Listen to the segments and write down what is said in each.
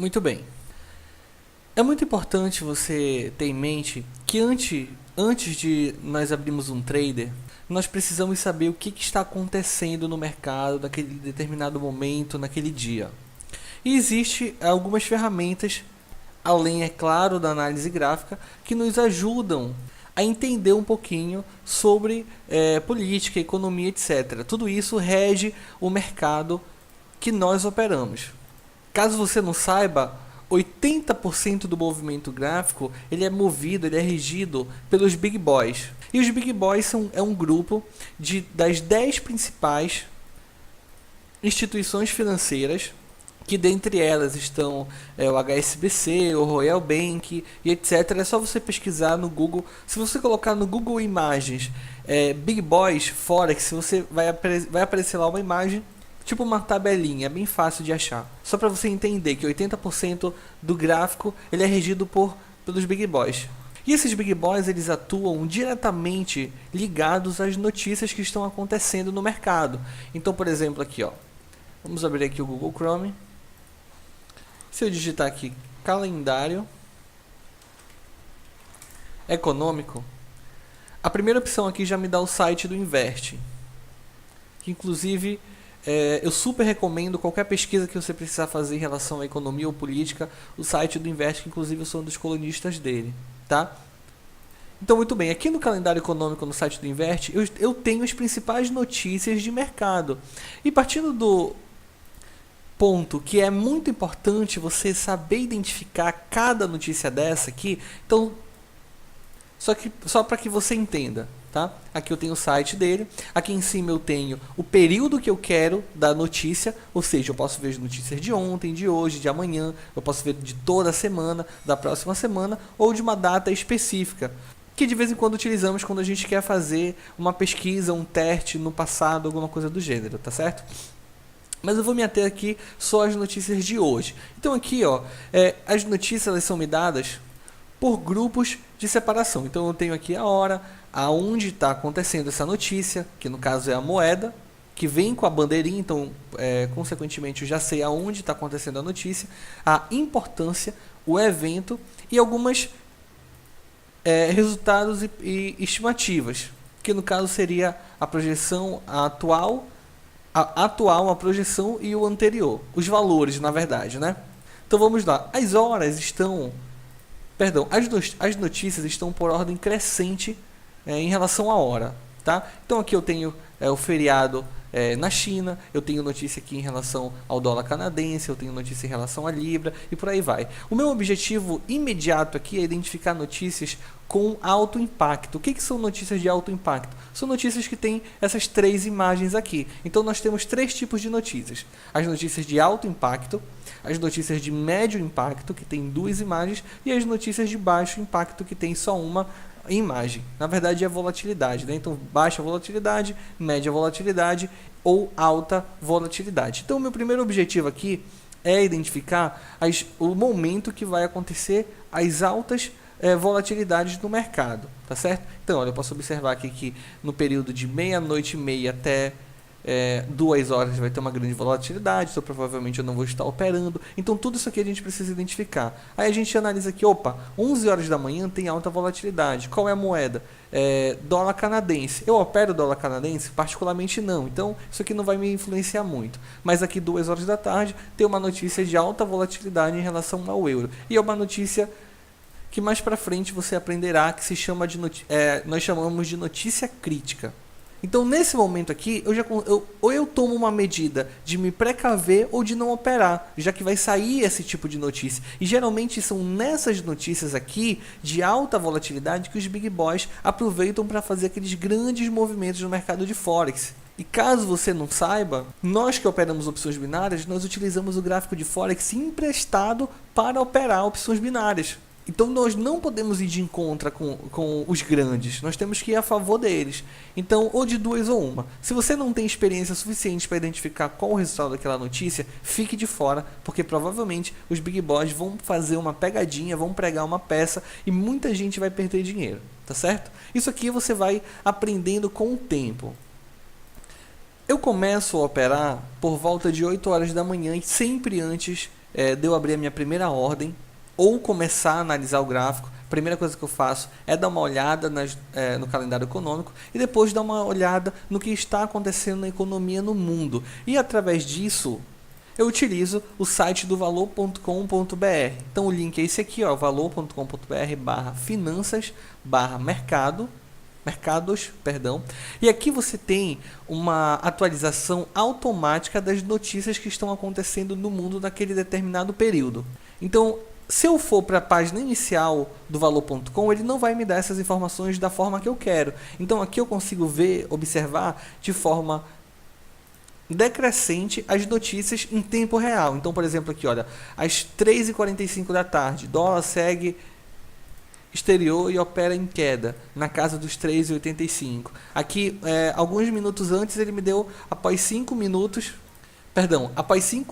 Muito bem. É muito importante você ter em mente que antes de nós abrirmos um trader, nós precisamos saber o que está acontecendo no mercado naquele determinado momento, naquele dia. E existe algumas ferramentas, além, é claro, da análise gráfica, que nos ajudam a entender um pouquinho sobre política, economia, etc. Tudo isso rege o mercado que nós operamos. Caso você não saiba, 80% do movimento gráfico ele é movido, ele é regido pelos Big Boys. E os Big Boys é um grupo das 10 principais instituições financeiras, que dentre elas estão o HSBC, o Royal Bank e etc. É só você pesquisar no Google. Se você colocar no Google Imagens Big Boys Forex, você vai aparecer lá uma imagem, tipo uma tabelinha, é bem fácil de achar. Só para você entender que 80% do gráfico ele é regido pelos Big Boys. E esses Big Boys eles atuam diretamente ligados às notícias que estão acontecendo no mercado. Então, por exemplo, aqui, ó, vamos abrir aqui o Google Chrome. Se eu digitar aqui calendário econômico, a primeira opção aqui já me dá o site do Invest, que inclusive eu super recomendo qualquer pesquisa que você precisar fazer em relação à economia ou política, o site do Invest, que inclusive eu sou um dos colunistas dele, tá? Então, muito bem, aqui no calendário econômico no site do Invest, eu tenho as principais notícias de mercado. E partindo do ponto que é muito importante você saber identificar cada notícia dessa aqui, então, só para que você entenda. Tá? Aqui eu tenho o site dele, aqui em cima eu tenho o período que eu quero da notícia, ou seja, eu posso ver as notícias de ontem, de hoje, de amanhã, eu posso ver de toda a semana, da próxima semana, ou de uma data específica, que de vez em quando utilizamos quando a gente quer fazer uma pesquisa, um teste no passado, alguma coisa do gênero, tá certo? Mas eu vou me ater aqui só às notícias de hoje. Então aqui, ó, as notícias elas são me dadas por grupos de separação. Então eu tenho aqui a hora, aonde está acontecendo essa notícia, que no caso é a moeda, que vem com a bandeirinha, então consequentemente eu já sei aonde está acontecendo a notícia, a importância, o evento e algumas resultados e estimativas, que no caso seria a projeção atual, a projeção e o anterior, os valores na verdade, né? Então vamos lá, as horas estão, perdão, as notícias estão por ordem crescente em relação à hora, tá? Então aqui eu tenho o feriado na China, eu tenho notícia aqui em relação ao dólar canadense, eu tenho notícia em relação à libra e por aí vai. O meu objetivo imediato aqui é identificar notícias com alto impacto. O que são notícias de alto impacto? São notícias que têm essas três imagens aqui. Então nós temos três tipos de notícias: as notícias de alto impacto, as notícias de médio impacto, que tem duas imagens, e as notícias de baixo impacto, que tem só uma imagem. Na verdade é volatilidade, né? Então baixa volatilidade, média volatilidade ou alta volatilidade. Então o meu primeiro objetivo aqui é identificar o momento que vai acontecer as altas volatilidades no mercado, tá certo? Então olha, eu posso observar aqui que no período de meia-noite e meia até 2 horas vai ter uma grande volatilidade, então provavelmente eu não vou estar operando. Então tudo isso aqui a gente precisa identificar. Aí a gente analisa aqui, 11 horas da manhã tem alta volatilidade. Qual é a moeda? Dólar canadense. Eu opero dólar canadense? Particularmente não, então isso aqui não vai me influenciar muito. Mas aqui 2 horas da tarde tem uma notícia de alta volatilidade em relação ao euro. E é uma notícia que mais para frente você aprenderá, que se chama nós chamamos de notícia crítica. Então nesse momento aqui ou eu tomo uma medida de me precaver ou de não operar, já que vai sair esse tipo de notícia. E geralmente são nessas notícias aqui de alta volatilidade que os Big Boys aproveitam para fazer aqueles grandes movimentos no mercado de Forex. E caso você não saiba, nós que operamos opções binárias, nós utilizamos o gráfico de Forex emprestado para operar opções binárias. Então nós não podemos ir de encontro com os grandes, nós temos que ir a favor deles. Então, ou de duas ou uma. Se você não tem experiência suficiente para identificar qual o resultado daquela notícia, fique de fora, porque provavelmente os Big Boys vão fazer uma pegadinha, vão pregar uma peça e muita gente vai perder dinheiro, tá certo? Isso aqui você vai aprendendo com o tempo. Eu começo a operar por volta de 8 horas da manhã e sempre antes de eu abrir a minha primeira ordem ou começar a analisar o gráfico, a primeira coisa que eu faço é dar uma olhada no calendário econômico e depois dar uma olhada no que está acontecendo na economia no mundo. E através disso, eu utilizo o site do valor.com.br. Então o link é esse aqui, ó, valor.com.br/finanças/mercados, e aqui você tem uma atualização automática das notícias que estão acontecendo no mundo naquele determinado período. Então, se eu for para a página inicial do valor.com, ele não vai me dar essas informações da forma que eu quero. Então aqui eu consigo observar de forma decrescente as notícias em tempo real. Então, por exemplo, aqui, olha, às 3h45 da tarde, dólar segue exterior e opera em queda, na casa dos 3,85. Aqui, alguns minutos antes, ele me deu, após 5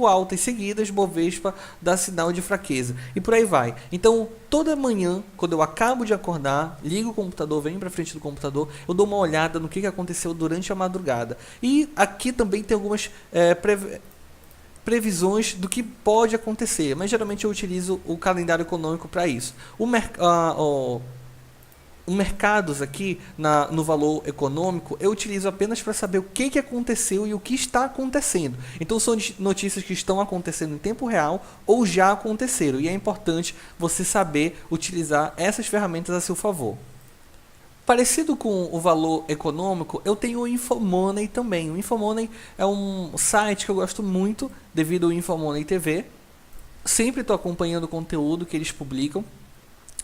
altas seguidas, Bovespa dá sinal de fraqueza. E por aí vai. Então, toda manhã, quando eu acabo de acordar, ligo o computador, venho para frente do computador, eu dou uma olhada no que aconteceu durante a madrugada. E aqui também tem algumas previsões do que pode acontecer, mas geralmente eu utilizo o calendário econômico para isso. O mercados aqui no valor econômico eu utilizo apenas para saber o que aconteceu e o que está acontecendo. Então são notícias que estão acontecendo em tempo real ou já aconteceram, e é importante você saber utilizar essas ferramentas a seu favor. Parecido com o valor econômico, eu tenho o Infomoney também. O Infomoney é um site que eu gosto muito devido ao Infomoney TV. Sempre estou acompanhando o conteúdo que eles publicam.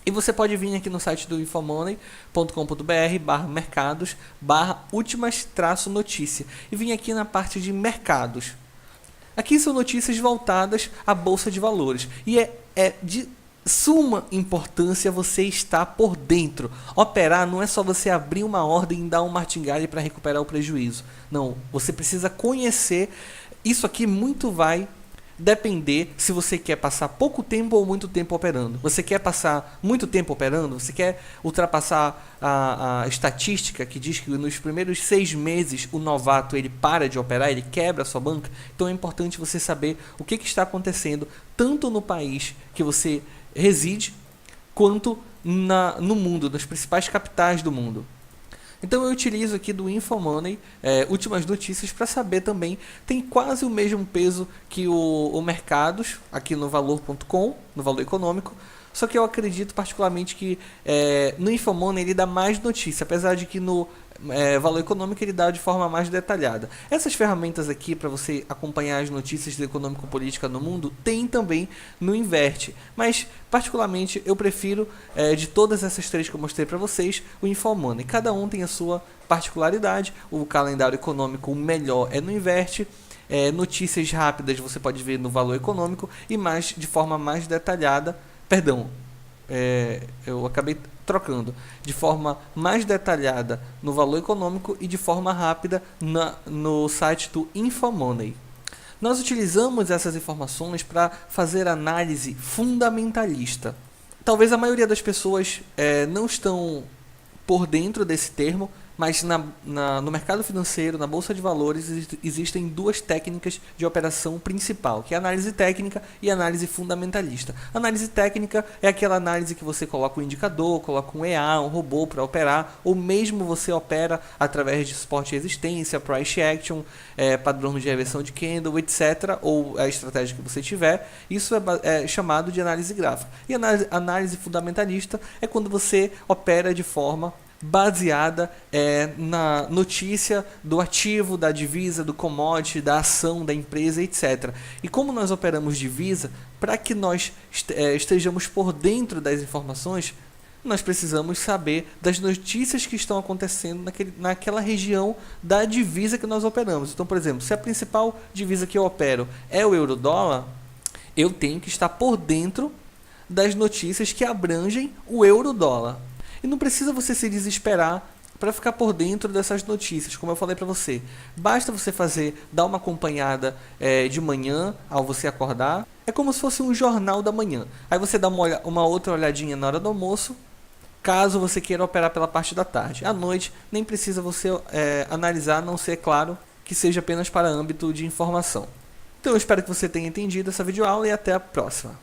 E você pode vir aqui no site do infomoney.com.br/mercados/últimas-notícia e vir aqui na parte de mercados. Aqui são notícias voltadas à Bolsa de Valores. E é de suma importância você estar por dentro. Operar não é só você abrir uma ordem e dar um martingale para recuperar o prejuízo. Não, você precisa conhecer. Isso aqui muito vai depender se você quer passar pouco tempo ou muito tempo operando. Você quer passar muito tempo operando? Você quer ultrapassar a estatística que diz que nos primeiros 6 meses o novato ele para de operar, ele quebra a sua banca? Então é importante você saber o que está acontecendo tanto no país que você reside quanto no mundo, nas principais capitais do mundo. Então eu utilizo aqui do Infomoney, últimas notícias, para saber também. Tem quase o mesmo peso que o Mercados, aqui no valor.com, no valor econômico. Só que eu acredito particularmente que no Infomoney ele dá mais notícia, apesar de que no valor econômico ele dá de forma mais detalhada. Essas ferramentas aqui para você acompanhar as notícias de econômico-política no mundo tem também no Inverte, mas particularmente eu prefiro de todas essas três que eu mostrei para vocês o Infomoney. Cada um tem a sua particularidade. O calendário econômico o melhor é no Inverte. Notícias rápidas você pode ver no valor econômico e mais de forma mais detalhada. Perdão, eu acabei trocando. De forma mais detalhada no valor econômico e de forma rápida no site do Infomoney. Nós utilizamos essas informações para fazer análise fundamentalista. Talvez a maioria das pessoas não estão por dentro desse termo, mas no mercado financeiro, na Bolsa de Valores, existem duas técnicas de operação principal, que é a análise técnica e a análise fundamentalista. A análise técnica é aquela análise que você coloca um indicador, coloca um EA, um robô para operar, ou mesmo você opera através de suporte e resistência, price action, padrão de reversão de candle, etc., ou a estratégia que você tiver. Isso é chamado de análise gráfica. E a análise fundamentalista é quando você opera de forma baseada na notícia do ativo, da divisa, do commodity, da ação da empresa, etc. E como nós operamos divisa, para que nós estejamos por dentro das informações, nós precisamos saber das notícias que estão acontecendo naquela região da divisa que nós operamos. Então, por exemplo, se a principal divisa que eu opero é o euro-dólar, eu tenho que estar por dentro das notícias que abrangem o euro-dólar. E não precisa você se desesperar para ficar por dentro dessas notícias, como eu falei para você. Basta você dar uma acompanhada de manhã, ao você acordar. É como se fosse um jornal da manhã. Aí você dá uma outra olhadinha na hora do almoço, caso você queira operar pela parte da tarde. À noite, nem precisa você analisar, a não ser, claro, que seja apenas para âmbito de informação. Então eu espero que você tenha entendido essa videoaula e até a próxima.